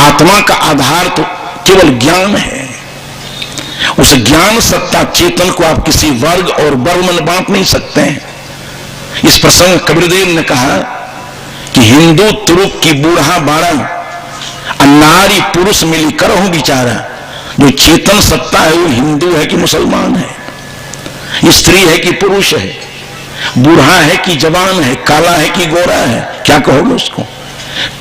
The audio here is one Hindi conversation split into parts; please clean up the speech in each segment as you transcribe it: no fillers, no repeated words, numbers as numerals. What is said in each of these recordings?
आत्मा का आधार तो केवल ज्ञान है। उस ज्ञान सत्ता चेतन को आप किसी वर्ग और वर्ग में बांट नहीं सकते हैं। इस प्रसंग कबीरदेव ने कहा कि हिंदू तुरुक की बूढ़ा बाड़ा, नारी पुरुष मिली करहूं बिचारा। जो चेतन सत्ता है वो हिंदू है कि मुसलमान है, स्त्री है कि पुरुष है, बूढ़ा है कि जवान है, काला है कि गोरा है, क्या कहोगे उसको?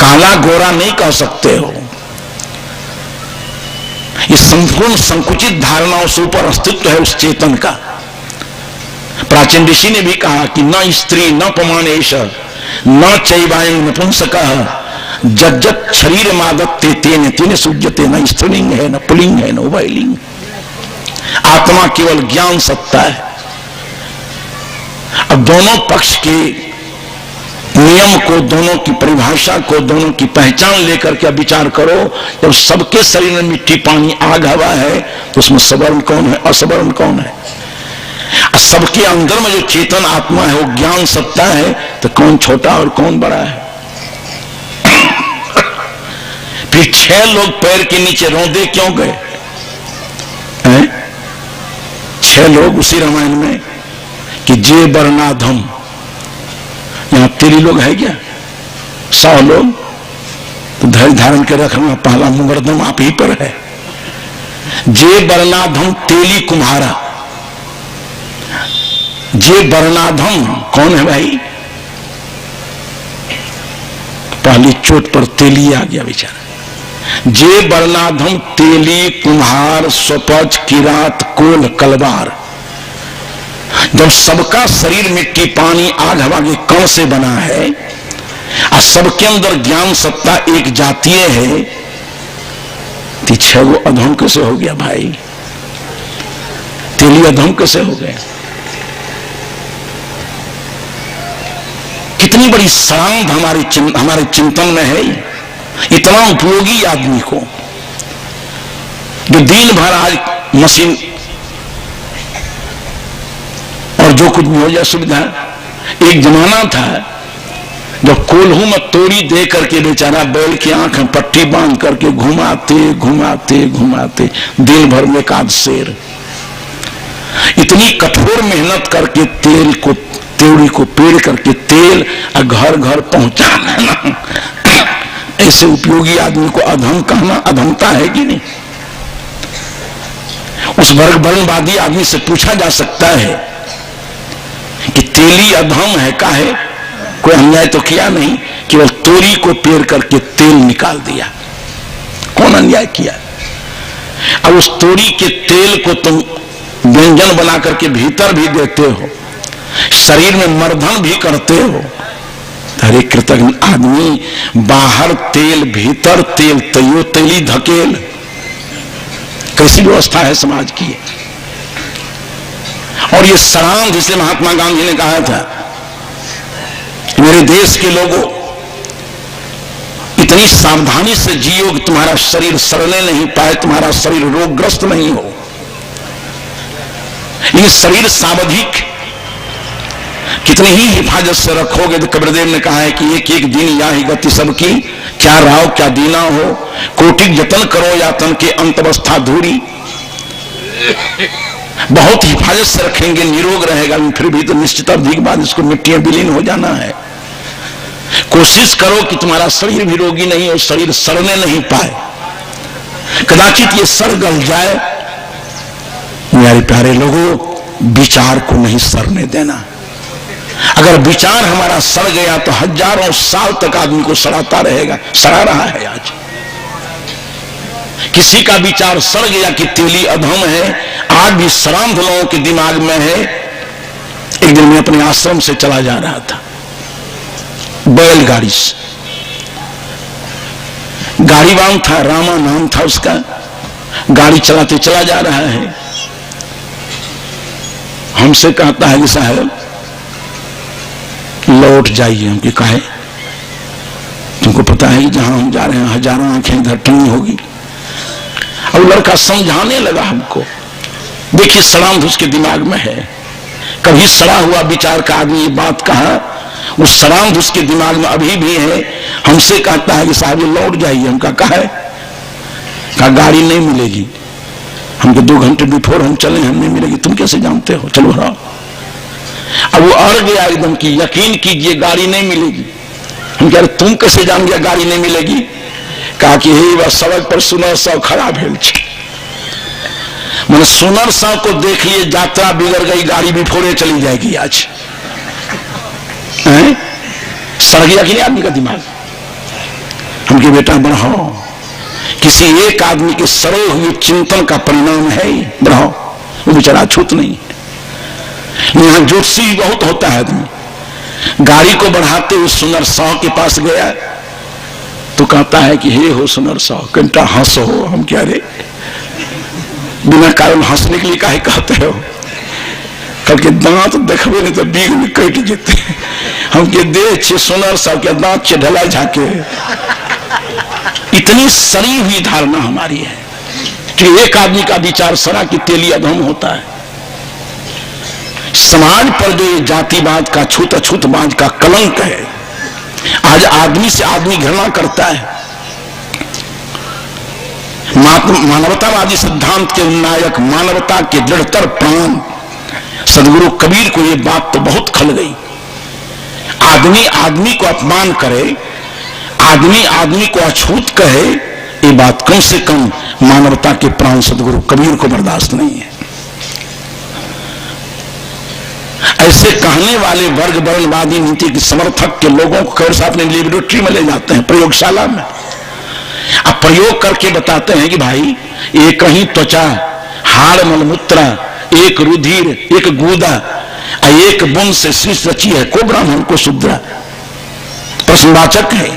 काला गोरा नहीं कह सकते हो। ये संपूर्ण संकुचित धारणाओं से ऊपर अस्तित्व है उस चेतन का। प्राचीन ऋषि ने भी कहा कि न स्त्री न पमानेश न चैवायं नपुंसकः जज्जत शरीर मादत्ते तेन तेन सुज्यते। न स्त्रीलिंग है, न पुलिंग है, न उभयलिंग। आत्मा केवल ज्ञान सत्ता है। अब दोनों पक्ष के नियम को, दोनों की परिभाषा को, दोनों की पहचान लेकर के विचार करो। जब सबके शरीर में मिट्टी पानी आग हवा है तो उसमें सवर्ण कौन है, असवर्ण कौन है? सबके अंदर में जो चेतन आत्मा है वो ज्ञान सत्ता है, तो कौन छोटा और कौन बड़ा है? फिर 6 लोग पैर के नीचे रौंदे क्यों गए? 6 लोग उसी रामायण में कि जे बरनाधम, यहां 13 लोग है क्या? 100 लोग तो धैर्य धारण के रखना, पहला मुकदम आप ही पर है। जे बरनाधम तेली कुम्हारा। जे बरनाधम कौन है भाई? पहली चोट पर तेली आ गया बेचारा। जे बरनाधम तेली कुम्हार स्वपच किरात कोल कलवार। जब सबका शरीर मिट्टी पानी आग हवा के कण से बना है और सबके अंदर ज्ञान सत्ता एक जातीय है, तो 6 गो अधम कैसे हो गया भाई? तेली अधम कैसे हो गया? कितनी बड़ी सरांध हमारे चिंतन में है। इतना उपयोगी आदमी को जो दिन भर आज मशीन और जो कुछ भी हो जाए सुविधा। एक जमाना था जब कोल्हू में तोड़ी दे करके बेचारा बैल की आंख में पट्टी बांध करके घुमाते घुमाते घुमाते दिन भर में एकाध शेर। इतनी कठोर मेहनत करके तेल को, त्योड़ी को पेड़ करके तेल और घर घर पहुंचाना, ऐसे उपयोगी आदमी को अधम कहना अधमता है कि नहीं? उस वर्णवादी आदमी से पूछा जा सकता है कि तेली अधम है, काहे? कोई अन्याय तो किया नहीं, केवल तोरी को पेड़ करके तेल निकाल दिया। कौन अन्याय किया? अब उस तोरी के तेल को तुम व्यंजन बना करके भीतर भी देते हो, शरीर में मर्दन भी करते हो। अरे कृतज्ञ आदमी, बाहर तेल भीतर तेल, तैयो तेली धकेल। कैसी व्यवस्था है समाज की? और ये सरांध, जिसे महात्मा गांधी ने कहा था, मेरे देश के लोगों इतनी सावधानी से जियो कि तुम्हारा शरीर सड़ने नहीं पाए, तुम्हारा शरीर रोगग्रस्त नहीं हो। ये शरीर सावधिक कितनी ही हिफाजत से रखोगे। तो कबीरदेव ने कहा है कि एक एक दिन या ही गति सबकी, क्या राव क्या दीना हो, कोटिक जतन करो यातन के अंतवस्था धूरी। बहुत हिफाजत से रखेंगे, निरोग रहेगा, फिर भी तो निश्चित अवधि के बाद इसको मिट्टी में विलीन हो जाना है। कोशिश करो कि तुम्हारा शरीर भी रोगी नहीं हो, शरीर सड़ने नहीं पाए। कदाचित ये सड़ गल जाए। मेरे प्यारे लोगों, विचार को नहीं सड़ने देना। अगर विचार हमारा सड़ गया तो हजारों साल तक आदमी को सड़ाता रहेगा, सड़ा रहा है। आज किसी का विचार सड़ गया कि तेली अधम है, आज भी सरांध लोगों के दिमाग में है। एक दिन मैं अपने आश्रम से चला जा रहा था बैलगाड़ी से। गाड़ीवान था, रामा नाम था उसका। गाड़ी चलाते चला जा रहा है। हमसे कहता है कि साहब लौट जाइए। हम कहे तुमको पता है कि जहां हम जा रहे हैं हजारों आंखें इधर टंगी होगी। अब लड़का समझाने लगा हमको। देखिए सड़ांध उसके दिमाग में है। कभी सड़ा हुआ विचार का आदमी ये बात कहा, उस सड़ांध उसके दिमाग में अभी भी है। हमसे कहता है कि साहब लौट जाइए। हम कहा है कहा गाड़ी नहीं मिलेगी, हमको 2 घंटे बिफोर हम चले, हम नहीं मिलेगी। तुम कैसे जानते हो, चलो रहो। अब वो अड़ गया एकदम कि यकीन कीजिए गाड़ी नहीं मिलेगी। हम कह रहे तुम कैसे जान गया गाड़ी नहीं मिलेगी? कहा कि हे वह सड़क पर सुनर साव खड़ा भेल छे। मैंने सुनर साव को देख लिए यात्रा बिगड़ गई, गाड़ी बिफोरे चली जाएगी आज। सड़ गया कि नहीं आदमी का दिमाग? हमके बेटा बढ़ाओ, किसी एक आदमी के सड़े हुए चिंतन का परिणाम है ही, बढ़ाओ। वो बेचारा अछूत नहीं है। यहां ज्योतिषी बहुत होता है आदमी। गाड़ी को बढ़ाते हुए सुनर साव के पास गया तो कहता है कि हे हो सुनर साव, घंटा हंसो। हम क्या रे, बिना कारण हंसने के लिए काहे कहते हो? कल के दांत देखबे नहीं तो बीग में कट जेते। हम के देह छे सुनर साव के दांत छे ढलाई झाके। इतनी सड़ी हुई धारणा हमारी है कि एक आदमी का विचार सड़ा कि तेली अधम होता है। समाज पर जो ये जातिवाद का छूत अछूतवाद का कलंक है, आज आदमी से आदमी घृणा करता है। मानवतावादी सिद्धांत के नायक, मानवता के दृढ़तर प्राण सदगुरु कबीर को ये बात तो बहुत खल गई। आदमी आदमी को अपमान करे, आदमी आदमी को अछूत कहे, ये बात कम से कम मानवता के प्राण सदगुरु कबीर को बर्दाश्त नहीं है। ऐसे कहने वाले वर्ग वर्णवादी नीति के समर्थक के लोगों को कबीर साहब अपने लेबोरेटरी में ले जाते हैं, प्रयोगशाला में। अब प्रयोग करके बताते हैं कि भाई एक ही त्वचा, हाड़ मलमूत्र, एक रुधिर, एक गूदा, एक बुन से शीश रची है, को ब्राह्मण को शूद्र। प्रश्नवाचक है।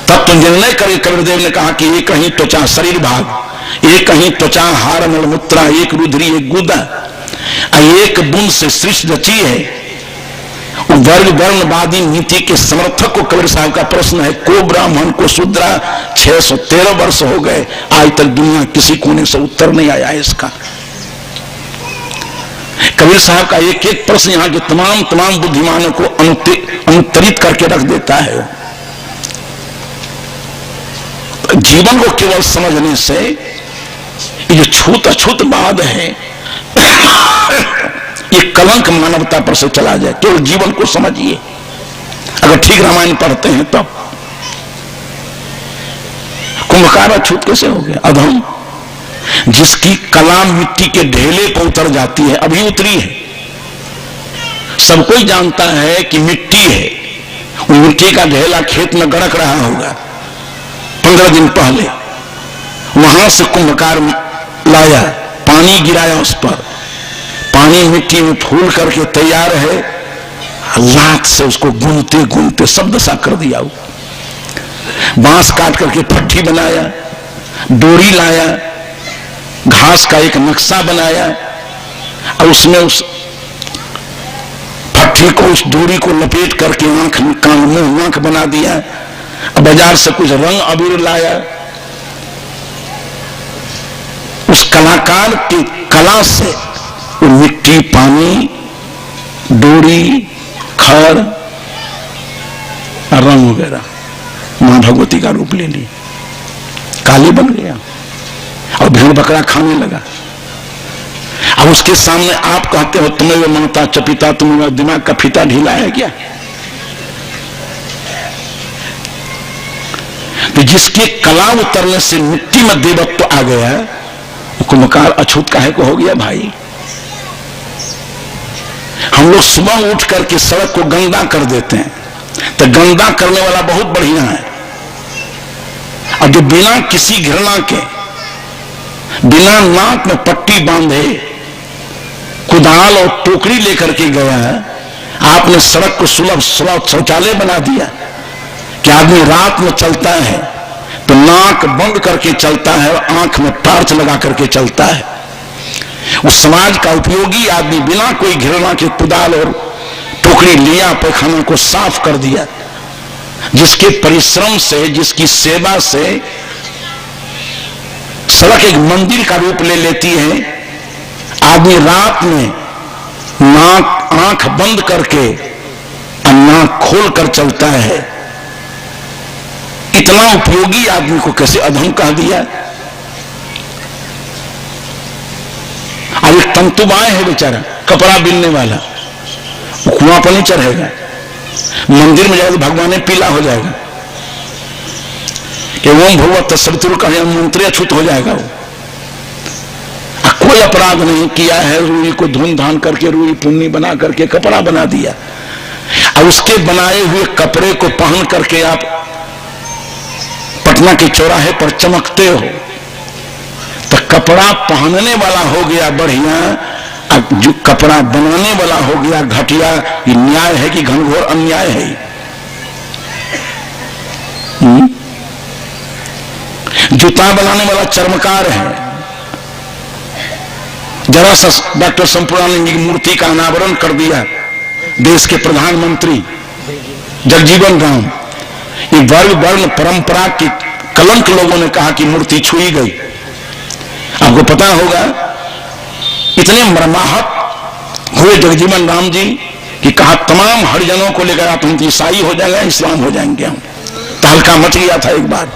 तब तो निर्णय करे कबीरदेव ने कहा कि एक ही त्वचा शरीर भाग, एक ही त्वचा हाड़ मलमूत्र, एक रुधिर, एक गूदा, एक बुन से सृष्टि रची है। वर्ग वर्णवादी नीति के समर्थक को कबीर साहब का प्रश्न है, को ब्राह्मण को शूद्र। 613 वर्ष हो गए, आज तक दुनिया किसी कोने से उत्तर नहीं आया है इसका। कबीर साहब का एक एक प्रश्न यहां के तमाम बुद्धिमानों को अनुत्तरित करके रख देता है। जीवन को केवल समझने से ये जो छूत अछूत बात है, ये कलंक मानवता पर से चला जाए। केवल जीवन को समझिए, अगर ठीक रामायण पढ़ते हैं तब। कुंभकार अछूत कैसे हो गया? अधम, जिसकी कला मिट्टी के ढेले पर उतर जाती है, अभी उतरी है। सब कोई जानता है कि मिट्टी है, वो मिट्टी का ढेला खेत में गड़क रहा होगा 15 दिन पहले, वहां से कुंभकार लाया, पानी गिराया उस पर, पानी मिट्टी में फूल करके तैयार है, लात से उसको गूंथते गूंथते सब दशा कर दिया। बांस काट करके पट्टी बनाया, डोरी लाया, घास का एक नक्शा बनाया, और उसमें उस पट्टी को, उस डोरी को लपेट करके आंख कान मुंह नाक बना दिया। बाजार से कुछ रंग अबीर लाया। उस कलाकार की कला से मिट्टी, पानी, डोरी, खड़, रंग वगैरह मां भगवती का रूप ले ली, काली बन गया और भेड़ बकरा खाने लगा। अब उसके सामने आप कहते हो तुम्हें वो माता चपिता, तुम्हें दिमाग का फीता ढीला है क्या? तो जिसके कला उतरने से मिट्टी में देवत्व आ गया, कुंभकार अछूत काहे को हो गया भाई? हम लोग सुबह उठ करके सड़क को गंदा कर देते हैं, तो गंदा करने वाला बहुत बढ़िया है, और जो बिना किसी घृणा के, बिना नाक में पट्टी बांधे, कुदाल और टोकरी लेकर के गया है, आपने सड़क को सुलभ शौचालय बना दिया कि आदमी रात में चलता है तो नाक बंद करके चलता है और आंख में टार्च लगा करके चलता है। उस समाज का उपयोगी आदमी बिना कोई घृणा के कुदाल और टोकरी लिया, पैखाना को साफ कर दिया। जिसके परिश्रम से, जिसकी सेवा से सड़क एक मंदिर का रूप ले लेती है, आदमी रात में नाक आंख बंद करके और नाक खोल कर चलता है, इतना उपयोगी आदमी को कैसे अधम कह दिया। अब एक तंतुबाएं है बेचारा, कपड़ा बिनने वाला, वो कुआं पर नहीं चढ़ेगा, मंदिर में जाएगा तो भगवान पीला हो जाएगा कि ओम भगवत तत्सवितुर का मंत्री अछूत हो जाएगा। वो कोई अपराध नहीं किया है, रूई को धुन धान करके रूई पुन्नी बना करके कपड़ा बना दिया। और उसके बनाए हुए कपड़े को पहन करके आप पटना के चौराहे पर चमकते हो, तो कपड़ा पहनने वाला हो गया बढ़िया, अब जो कपड़ा बनाने वाला हो गया घटिया। ये न्याय है कि घनघोर अन्याय है? जूता बनाने वाला चर्मकार है, जरा सा डॉक्टर संपूर्णानंद की मूर्ति का अनावरण कर दिया देश के प्रधानमंत्री जगजीवन राम। ये वर्ण परंपरा की कलंक लोगों ने कहा कि मूर्ति छुई गई। आपको पता होगा इतने मर्माहत हुए जगजीवन राम जी कि कहा तमाम हरिजनों को लेकर आप हम ईसाई हो जाएंगे, इस्लाम हो जाएंगे हम। तहलका मच गया था एक बार।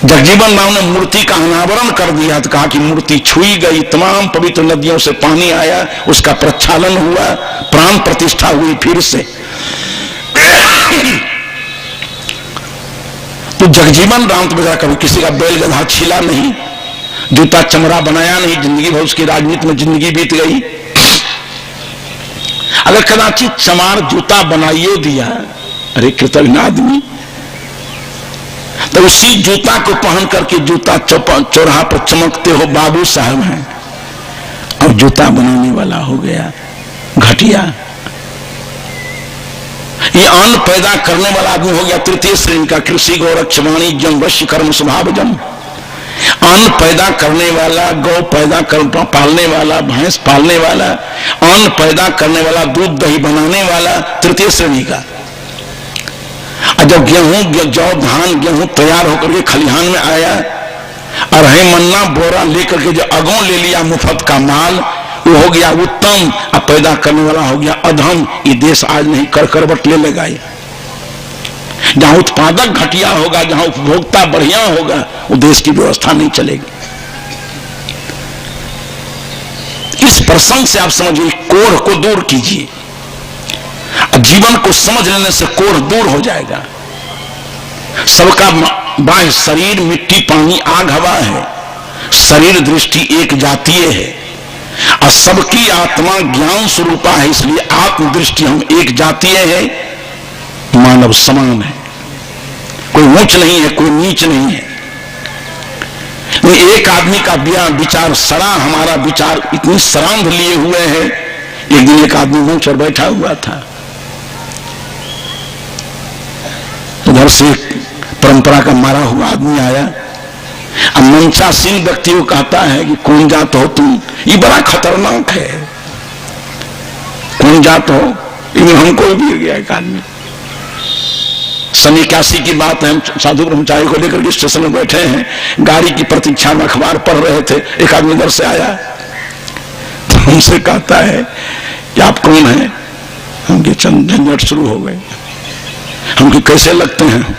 जगजीवन राम ने मूर्ति का अनावरण कर दिया तो कहा कि मूर्ति छुई गई, तमाम पवित्र नदियों से पानी आया, उसका प्रक्षालन हुआ, प्राण प्रतिष्ठा हुई फिर से। तो जगजीवन राम तो बेचारा कभी किसी का बैल गधा छीला नहीं, जूता चमड़ा बनाया नहीं, जिंदगी भर उसकी राजनीति में जिंदगी बीत गई। अगर कदाचित चमार जूता बनाइए दिया, अरे कृतज्ञ आदमी, तो उसी जूता को पहन करके जूता चौराहा पर चमकते हो बाबू साहब हैं, और जूता बनाने वाला हो गया घटिया। ये अन्न पैदा करने वाला आदमी हो गया तृतीय श्रेणी का, कृषि गौरक्ष वाणिज्यम वश्य कर्म स्वभावजम। अन्न पैदा करने वाला, गौ पैदा पालने वाला, भैंस पालने वाला, अन्न पैदा करने वाला, दूध दही बनाने वाला तृतीय श्रेणी का। और जब गेहूं जौ धान गेहूं तैयार होकर के खलिहान में आया और है मन्ना बोरा लेकर के जो अगों ले लिया मुफ्त का माल, वो हो गया उत्तम, और पैदा करने वाला हो गया अधम। ये देश आज नहीं करवट ले लेगा। जहां उत्पादक घटिया होगा, जहां उपभोक्ता बढ़िया होगा, वो देश की व्यवस्था नहीं चलेगी। इस प्रसंग से आप समझिए, कोढ़ को दूर कीजिए, जीवन को समझ लेने से कोढ़ दूर हो जाएगा। सबका बाह्य शरीर मिट्टी पानी आग हवा है, शरीर दृष्टि एक जातीय है, और सबकी आत्मा ज्ञान स्वरूपा है, इसलिए आत्मदृष्टि हम एक जातीय है, मानव समान है, कोई ऊंच नहीं है, कोई नीच नहीं है। एक आदमी का विचार सड़ा, हमारा विचार इतनी सरांध लिए हुए है। एक दिन एक आदमी मंच पर बैठा हुआ था, उधर से परंपरा का मारा हुआ आदमी आया, अब मंचासीन व्यक्ति को कहता है कि कौन जात हो तुम? ये बड़ा खतरनाक है, कौन जात हो? इन्हें हमको भी गया एक आदमी। सन 81 की बात है, हम साधु ब्रह्मचारी को लेकर के स्टेशन में बैठे हैं, गाड़ी की प्रतीक्षा में अखबार पढ़ रहे थे, एक आदमी इधर से आया तो हमसे कहता है कि आप कौन हैं? हम के चंद झंझट शुरू हो गए। हम के कैसे लगते हैं?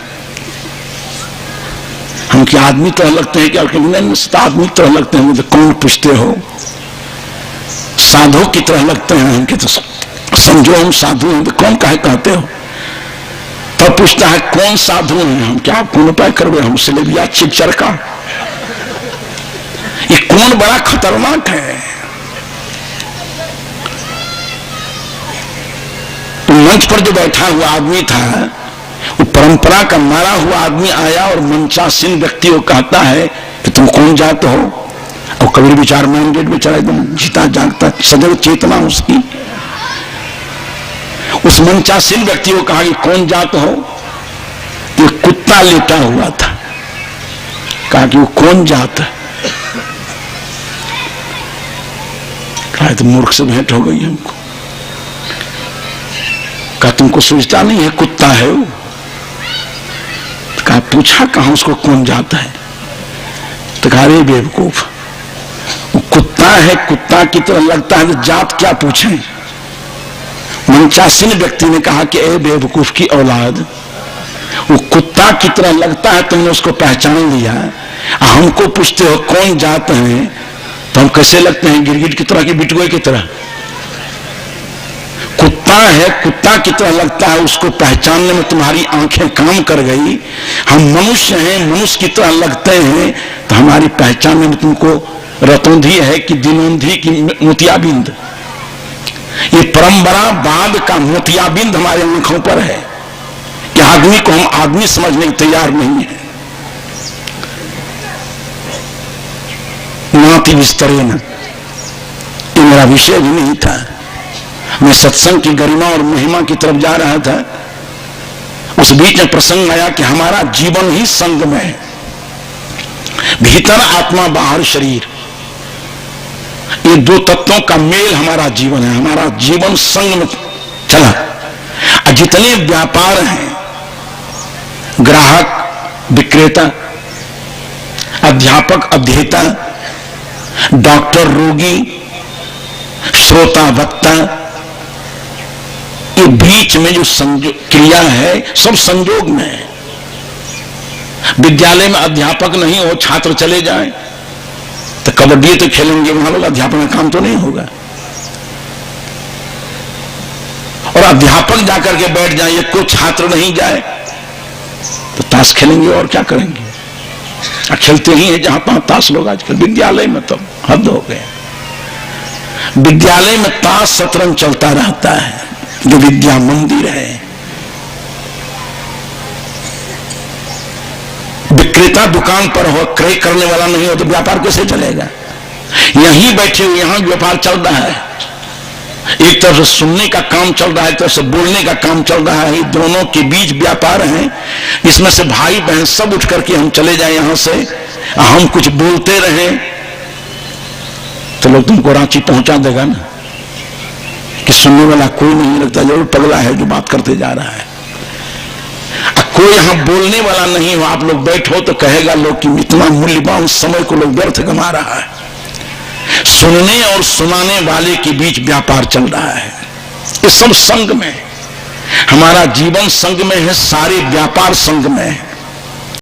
हम के आदमी तरह लगते हैं क्या? आदमी तरह लगते हैं। मुझे कौन पूछते हो? साधु की तरह लगते हैं। हम के तो समझो हम साधु हैं। तो कौन कहे कहते हो? तब पूछता है कौन साधु हैं? हम क्या कौन उपाय करोगे? हम सिलेबिया चिपचर का। ये कौन बड़ा खतरनाक है। तो मंच पर जो बैठा हुआ आदमी था, वो परंपरा का मारा हुआ आदमी आया और मंचासीन व्यक्ति को कहता है कि तुम कौन जात हो? और कबीर विचार माइंडेड बेचारा एकदम जीता जागता सदैव चेतना उसकी। उस मंचासीन व्यक्ति को कहा कि कौन जात हो? तो कुत्ता लेटा हुआ था। कहा कि वो कौन जात है? कहा तो मूर्ख से भेंट हो गई हमको। कहा तुमको सोचता नहीं है कुत्ता है वो? कहा पूछा कहां उसको कौन जाता है? तो कहा रे बेवकूफ, वो कुत्ता है, कुत्ता की तरह लगता है, तो जात क्या पूछें? मंचासीन व्यक्ति ने कहा कि ए बेवकूफ की औलाद, वो कुत्ता की तरह लगता है, तुमने उसको पहचान लिया। हमको पूछते हो कौन जात हैं, तो हम कैसे लगते हैं? गिरगिट की तरह कि बिटुए की तरह? कुत्ता है, कुत्ता की तरह लगता है, उसको पहचानने में तुम्हारी आंखें काम कर गई। हम मनुष्य हैं, मनुष्य की तरह लगते हैं, तो हमारी पहचानने में तुमको रतौंधी है कि दिनौंधी की मोतियाबिंद। ये परंपरावाद का मोतियाबिंद हमारे आंखों पर है कि आदमी को हम आदमी समझने के तैयार नहीं है। नाती बिस्तरे न, ये मेरा विषय भी नहीं था। मैं सत्संग की गरिमा और महिमा की तरफ जा रहा था। उस बीच में प्रसंग आया कि हमारा जीवन ही संगम है, भीतर आत्मा बाहर शरीर, ये दो तत्वों का मेल हमारा जीवन है। हमारा जीवन संग में चला। जितने व्यापार हैं, ग्राहक विक्रेता, अध्यापक अध्येता, डॉक्टर रोगी, श्रोता वक्ता, ये बीच में जो क्रिया है सब संयोग में है। विद्यालय में अध्यापक नहीं हो, छात्र चले जाएं तो कबड्डी तो खेलेंगे, वहां लोग अध्यापक का काम तो नहीं होगा। और अध्यापक जाकर के बैठ जाए, कोई छात्र नहीं जाए तो ताश खेलेंगे और क्या करेंगे? खेलते ही है जहां तहां ताश लोग आजकल। विद्यालय में तो हद हो गए। विद्यालय में ताश शतरंज चलता रहता है, जो विद्या मंदिर है। विक्रेता दुकान पर हो, क्रय करने वाला नहीं हो तो व्यापार कैसे चलेगा? यहीं बैठे हुए यहां व्यापार चल रहा है। एक तरफ से सुनने का काम चल रहा है, एक तरफ से बोलने का काम चल रहा है। दोनों के बीच व्यापार है। इसमें से भाई बहन सब उठ करके हम चले जाए यहां से, हम कुछ बोलते रहे तो लोग तुमको रांची पहुंचा देगा ना, कि सुनने वाला कोई नहीं, लगता जरूर पगला है जो बात करते जा रहा है। कोई यहां बोलने वाला नहीं हो, आप लोग बैठो तो कहेगा लोग कि इतना मूल्यवान समय को लोग व्यर्थ गंवा रहा है। सुनने और सुनाने वाले के बीच व्यापार चल रहा है। ये सब संग में, हमारा जीवन संग में है, सारे व्यापार संग में है।